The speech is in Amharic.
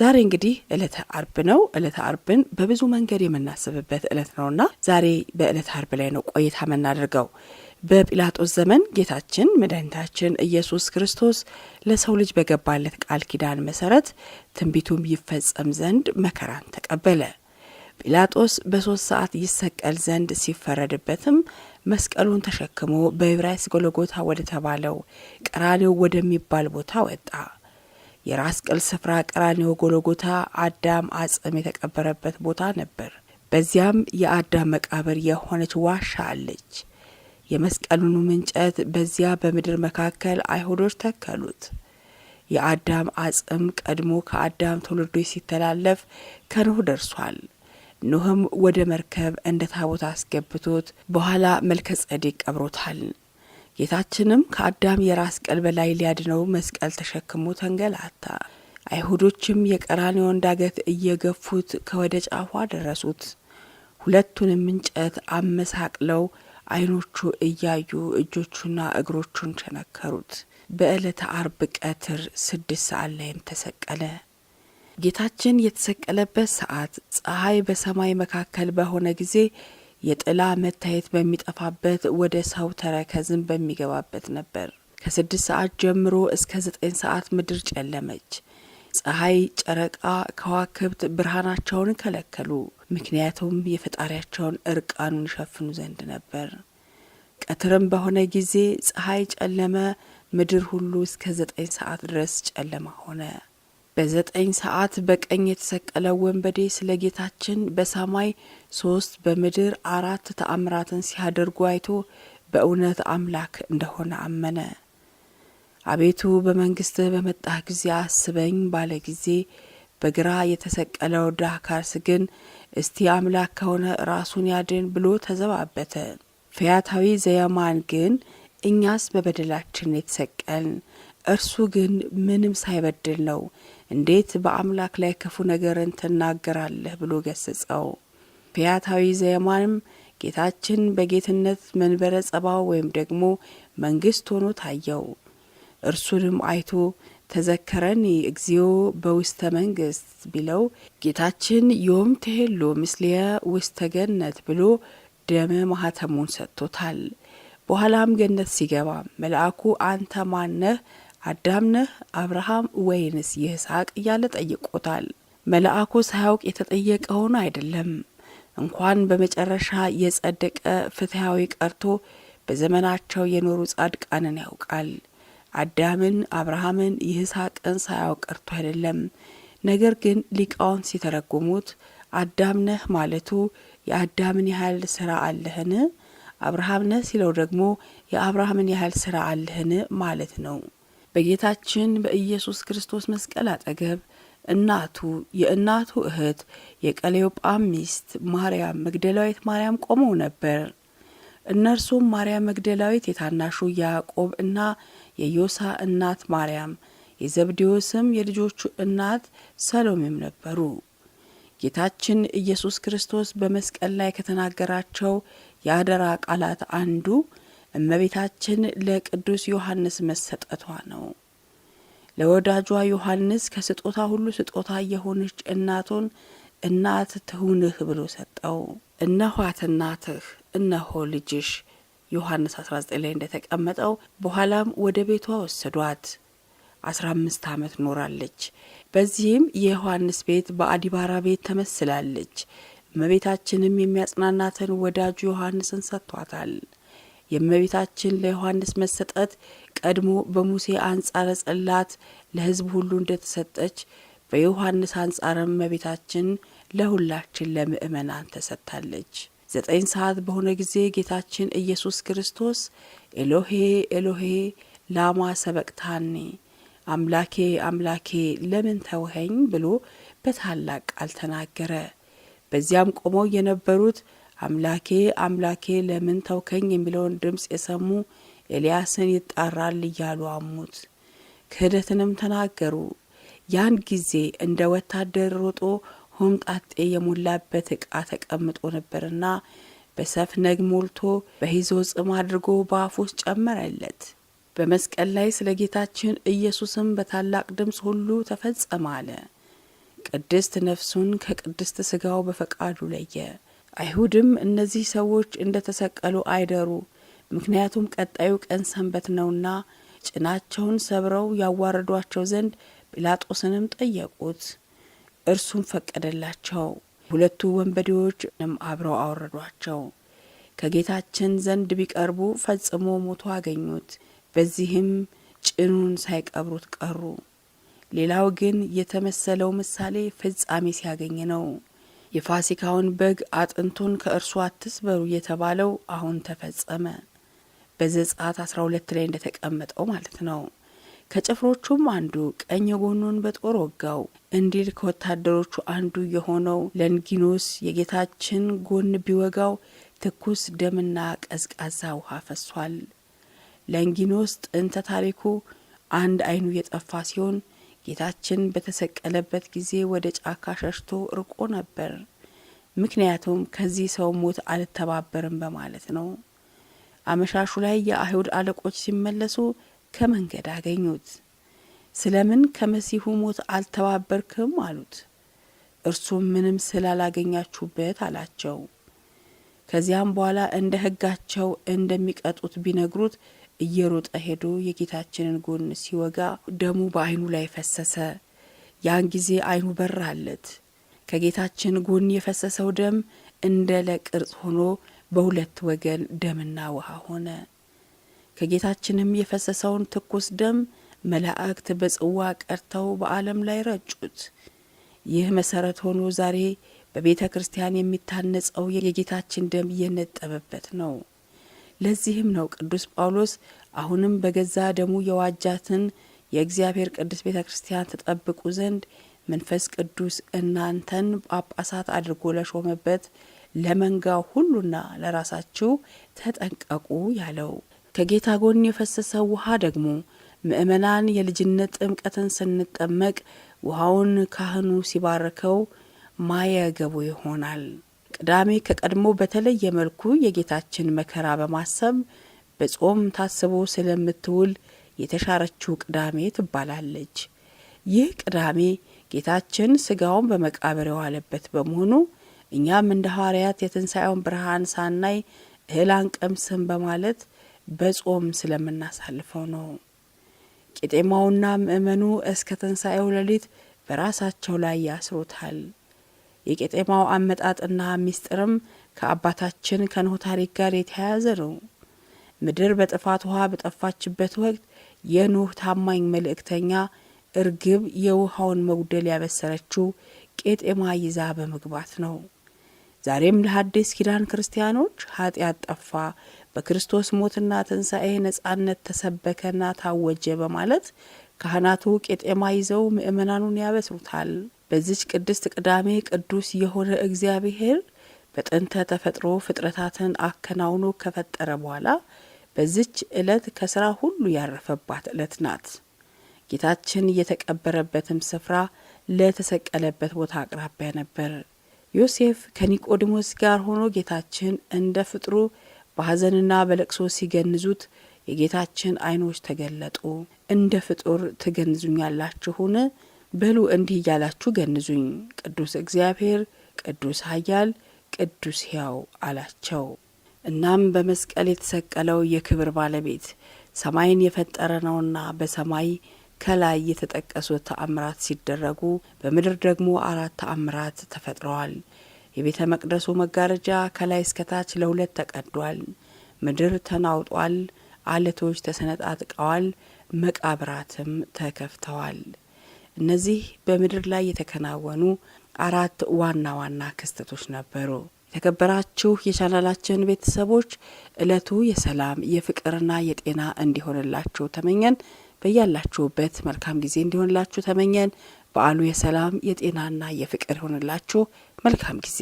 ዛሬ እንግዲህ ዕለተ አርብ ነው። ዕለተ አርብን በብዙ መንገድ የምናስብበት ዕለት ነውና ዛሬ በዕለተ አርብ ላይ ነው ቆይታ የምናደርገው። በጲላጦስ ዘመን ጌታችን መድኃኒታችን ኢየሱስ ክርስቶስ ለሰው ልጅ በገባለት ቃል ኪዳን መሰረት ትንቢቱም ይፈጸም ዘንድ መከራን ተቀበለ። ጲላጦስ በ3 ሰዓት ይሰቀል ዘንድ ሲፈረድበትም መስቀሉን ተሸክሞ በዕብራይስጥ ጎልጎታ ወደ ተባለው ቀራንዮ ወደሚባል ቦታ ወጣ። የራስ ቅል ስፍራ ቀራንዮ ጎልጎታ አዳም አጽም የተቀበረበት ቦታ ነበር። በዚያም የአዳም መቃብር የሆነች ዋሻ አለች። የመስቀሉን እንጨት በዚያ በምድር መካከል አይሁዶች ተከሉት። የአዳም አጽም ቀድሞ ከአዳም ትውልዶች ሲተላለፍ ከኖህ ደርሷል። ኖህም ወደ መርከብ እንደ ታቦት አስገብቶት በኋላ መልከጼዴቅ ቀብሮታል። ጌታችንም ከአዳም የራስ ቅል በላይ ሊያድነው መስቀል ተሸክሞ ተንገላታ። አይሁዶችም የቀራንዮን ዳገት እየገፉት ከወደ ጫፏ ደረሱት። ሁለቱንም እንጨት አመሳቅለው ዓይኖቹ እያዩ እጆቹና እግሮቹን ቸነከሩት። በዕለተ አርብ ቀትር 6 ሰዓት ላይም ተሰቀለ። ጌታችን የተሰቀለበት ሰዓት ፀሐይ በሰማይ መካከል በሆነ ጊዜ የጥላ መታየት በሚጠፋበት ወደ ሰው ተረከዝም በሚገባበት ነበር። ከ6 ሰዓት ጀምሮ እስከ 9 ሰዓት ምድር ጨለመች። ፀሐይ፣ ጨረቃ፣ ከዋክብት ብርሃናቸውን ከለከሉ። ምክንያቱም የፈጣሪያቸውን እርቃኑን ይሸፍኑ ዘንድ ነበር። ቀትርም በሆነ ጊዜ ፀሐይ ጨለመ፣ ምድር ሁሉ እስከ 9 ሰዓት ድረስ ጨለማ ሆነ። በ9 ሰዓት በቀኝ የተሰቀለው ወንበዴ ስለ ጌታችን በሰማይ 3 በምድር 4 ተአምራትን ሲያደርጉ አይቶ በእውነት አምላክ እንደሆነ አመነ። አቤቱ በመንግስትህ በመጣህ ጊዜ አስበኝ ባለ ጊዜ በግራ የተሰቀለው ዳካርስ ግን እስቲ አምላክ ከሆነ ራሱን ያድን ብሎ ተዘባበተ። ፈያታዊ ዘየማን ግን እኛስ በበደላችን የተሰቀልን እርሱ ግን ምንም ሳይበድል ነው፣ እንዴት በአምላክ ላይ ክፉ ነገርን ትናገራለህ ብሎ ገሰጸው። ፈያታዊ ዘየማንም ጌታችን በጌትነት መንበረ ጸባው ወይም ደግሞ መንግስት ሆኖ ታየው። እርሱንም አይቶ ተዘከረኒ እግዚኦ በውስተ መንግስት ቢለው ጌታችን ዮም ተሄሎ ምስሌየ ውስተ ገነት ብሎ ደመ ማህተሙን ሰጥቶታል። በኋላም ገነት ሲገባ መልአኩ አንተ ማነህ? አዳም ነህ? አብርሃም ወይንስ ይስሐቅ እያለ ጠይቆታል። መልአኩ ሳያውቅ የተጠየቀውን አይደለም። እንኳን በመጨረሻ የጸደቀ ፍትሃዊ ቀርቶ በዘመናቸው የኖሩ ጻድቃንን ያውቃል። አዳምን፣ አብርሃምን፣ ይስሐቅን ሳያውቅ ቀርቶ አይደለም። ነገር ግን ሊቃውን ሲተረጉሙት አዳም ነህ ማለቱ የአዳምን ያህል ስራ አለህን? አብርሃም ነህ ሲለው ደግሞ የአብርሃምን ያህል ስራ አለህን ማለት ነው። በጌታችን በኢየሱስ ክርስቶስ መስቀል አጠገብ እናቱ፣ የእናቱ እህት፣ የቀሌዮጳ ሚስት ማርያም መግደላዊት ማርያም ቆመው ነበር። እነርሱም ማርያም መግደላዊት፣ የታናሹ ያዕቆብ እና የዮሳ እናት ማርያም፣ የዘብዴዎስም የልጆቹ እናት ሰሎሜም ነበሩ። ጌታችን ኢየሱስ ክርስቶስ በመስቀል ላይ ከተናገራቸው የአደራ ቃላት አንዱ እመቤታችን ለቅዱስ ዮሐንስ መሰጠቷ ነው። ለወዳጇ ዮሐንስ ከስጦታ ሁሉ ስጦታ የሆነች እናቱን እናት ትሁንህ ብሎ ሰጠው። እነኋት እናትህ፣ እነሆ ልጅሽ ዮሐንስ 19 ላይ እንደተቀመጠው። በኋላም ወደ ቤቷ ወሰዷት። 15 ዓመት ኖራለች። በዚህም የዮሐንስ ቤት በአዲባራ ቤት ተመስላለች። እመቤታችንም የሚያጽናናትን ወዳጁ ዮሐንስን ሰጥቷታል። የእመቤታችን ለዮሐንስ መሰጠት ቀድሞ በሙሴ አንጻረ ጽላት ለሕዝብ ሁሉ እንደተሰጠች በዮሐንስ አንጻርም እመቤታችን ለሁላችን ለምእመናን ተሰጥታለች። 9 ሰዓት በሆነ ጊዜ ጌታችን ኢየሱስ ክርስቶስ ኤሎሄ ኤሎሄ ላማ ሰበቅታኒ፣ አምላኬ አምላኬ ለምን ተውኸኝ ብሎ በታላቅ ቃል ተናገረ። በዚያም ቆመው የነበሩት አምላኬ አምላኬ ለምን ተውከኝ የሚለውን ድምፅ የሰሙ ኤልያስን ይጣራል እያሉ አሙት። ክህደትንም ተናገሩ። ያን ጊዜ እንደ ወታደር ሮጦ ሆምጣጤ የሞላበት ዕቃ ተቀምጦ ነበርና በሰፍነግ ሞልቶ በሂዞ ጽም አድርጎ በአፉ ውስጥ ጨመረለት። በመስቀል ላይ ስለ ጌታችን ኢየሱስም በታላቅ ድምፅ ሁሉ ተፈጸመ አለ። ቅድስት ነፍሱን ከቅድስት ሥጋው በፈቃዱ ለየ። አይሁድም እነዚህ ሰዎች እንደተሰቀሉ አይደሩ፣ ምክንያቱም ቀጣዩ ቀን ሰንበት ነውና ጭናቸውን ሰብረው ያዋርዷቸው ዘንድ ጲላጦስንም ጠየቁት። እርሱም ፈቀደላቸው። ሁለቱ ወንበዴዎችንም አብረው አወረዷቸው። ከጌታችን ዘንድ ቢቀርቡ ፈጽሞ ሞቶ አገኙት። በዚህም ጭኑን ሳይቀብሩት ቀሩ። ሌላው ግን የተመሰለው ምሳሌ ፍጻሜ ሲያገኝ ነው። የፋሲካውን በግ አጥንቱን ከእርሱ አትስበሩ የተባለው አሁን ተፈጸመ። በዘጸአት 12 ላይ እንደተቀመጠው ማለት ነው። ከጭፍሮቹም አንዱ ቀኝ ጎኑን በጦር ወጋው እንዲል ከወታደሮቹ አንዱ የሆነው ለንጊኖስ የጌታችን ጎን ቢወጋው ትኩስ ደምና ቀዝቃዛ ውሃ ፈሷል። ለንጊኖስ ጥንተ ታሪኩ አንድ ዓይኑ የጠፋ ሲሆን ጌታችን በተሰቀለበት ጊዜ ወደ ጫካ ሸሽቶ ርቆ ነበር። ምክንያቱም ከዚህ ሰው ሞት አልተባበርም በማለት ነው። አመሻሹ ላይ የአይሁድ አለቆች ሲመለሱ ከመንገድ አገኙት። ስለምን ከመሲሁ ሞት አልተባበርክም አሉት። እርሱም ምንም ስላላገኛችሁበት አላቸው። ከዚያም በኋላ እንደ ሕጋቸው እንደሚቀጡት ቢነግሩት እየሮጠ ሄዶ የጌታችንን ጎን ሲወጋ ደሙ በዓይኑ ላይ ፈሰሰ። ያን ጊዜ ዓይኑ በራለት። ከጌታችን ጎን የፈሰሰው ደም እንደ ለቅርጽ ሆኖ በሁለት ወገን ደምና ውሃ ሆነ። ከጌታችንም የፈሰሰውን ትኩስ ደም መላእክት በጽዋ ቀድተው በዓለም ላይ ረጩት። ይህ መሰረት ሆኖ ዛሬ በቤተ ክርስቲያን የሚታነጸው የጌታችን ደም እየነጠበበት ነው። ለዚህም ነው ቅዱስ ጳውሎስ አሁንም በገዛ ደሙ የዋጃትን የእግዚአብሔር ቅዱስ ቤተ ክርስቲያን ተጠብቁ ዘንድ መንፈስ ቅዱስ እናንተን ጳጳሳት አድርጎ ለሾመበት ለመንጋው ሁሉና ለራሳችሁ ተጠንቀቁ ያለው። ከጌታ ጎን የፈሰሰው ውሃ ደግሞ ምእመናን የልጅነት ጥምቀትን ስንጠመቅ ውሃውን ካህኑ ሲባርከው ማየገቡ ይሆናል። ቅዳሜ ከቀድሞ በተለየ መልኩ የጌታችን መከራ በማሰብ በጾም ታስቦ ስለምትውል የተሻረችው ቅዳሜ ትባላለች። ይህ ቅዳሜ ጌታችን ስጋውን በመቃብር የዋለበት በመሆኑ እኛም እንደ ሐዋርያት የትንሣኤውን ብርሃን ሳናይ እህል አንቀምስም በማለት በጾም ስለምናሳልፈው ነው። ቄጤማውና ምእመኑ እስከ ትንሣኤው ሌሊት በራሳቸው ላይ ያስሩታል። የቄጤማው አመጣጥና ምስጢርም ከአባታችን ከኖህ ታሪክ ጋር የተያያዘ ነው። ምድር በጥፋት ውሃ በጠፋችበት ወቅት የኖህ ታማኝ መልእክተኛ እርግብ የውሃውን መጉደል ያበሰረችው ቄጤማ ይዛ በመግባት ነው። ዛሬም ለሐዲስ ኪዳን ክርስቲያኖች ኃጢአት ጠፋ፣ በክርስቶስ ሞትና ትንሣኤ ነጻነት ተሰበከና ታወጀ በማለት ካህናቱ ቄጤማ ይዘው ምእመናኑን ያበስሩታል። በዚች ቅድስት ቅዳሜ ቅዱስ የሆነ እግዚአብሔር በጥንተ ተፈጥሮ ፍጥረታትን አከናውኖ ከፈጠረ በኋላ በዚች ዕለት ከስራ ሁሉ ያረፈባት ዕለት ናት። ጌታችን የተቀበረበትም ስፍራ ለተሰቀለበት ቦታ አቅራቢያ ነበር። ዮሴፍ ከኒቆዲሞስ ጋር ሆኖ ጌታችን እንደ ፍጥሩ በሐዘንና በለቅሶ ሲገንዙት የጌታችን ዓይኖች ተገለጡ። እንደ ፍጡር ትገንዙኛላችሁን? በሉ እንዲህ እያላችሁ ገንዙኝ፣ ቅዱስ እግዚአብሔር፣ ቅዱስ ኃያል፣ ቅዱስ ሕያው አላቸው። እናም በመስቀል የተሰቀለው የክብር ባለቤት ሰማይን የፈጠረ ነውና በሰማይ ከላይ የተጠቀሱት ተአምራት ሲደረጉ በምድር ደግሞ 4 ተአምራት ተፈጥረዋል። የቤተ መቅደሱ መጋረጃ ከላይ እስከታች ለሁለት ተቀዷል። ምድር ተናውጧል። አለቶች ተሰነጣጥቀዋል። መቃብራትም ተከፍተዋል። እነዚህ በምድር ላይ የተከናወኑ 4 ዋና ዋና ክስተቶች ነበሩ። የተከበራችሁ የቻናላችን ቤተሰቦች ዕለቱ የሰላም የፍቅርና የጤና እንዲሆንላችሁ ተመኘን። በያላችሁበት መልካም ጊዜ እንዲሆንላችሁ ተመኘን። በዓሉ የሰላም የጤናና የፍቅር ይሆንላችሁ። መልካም ጊዜ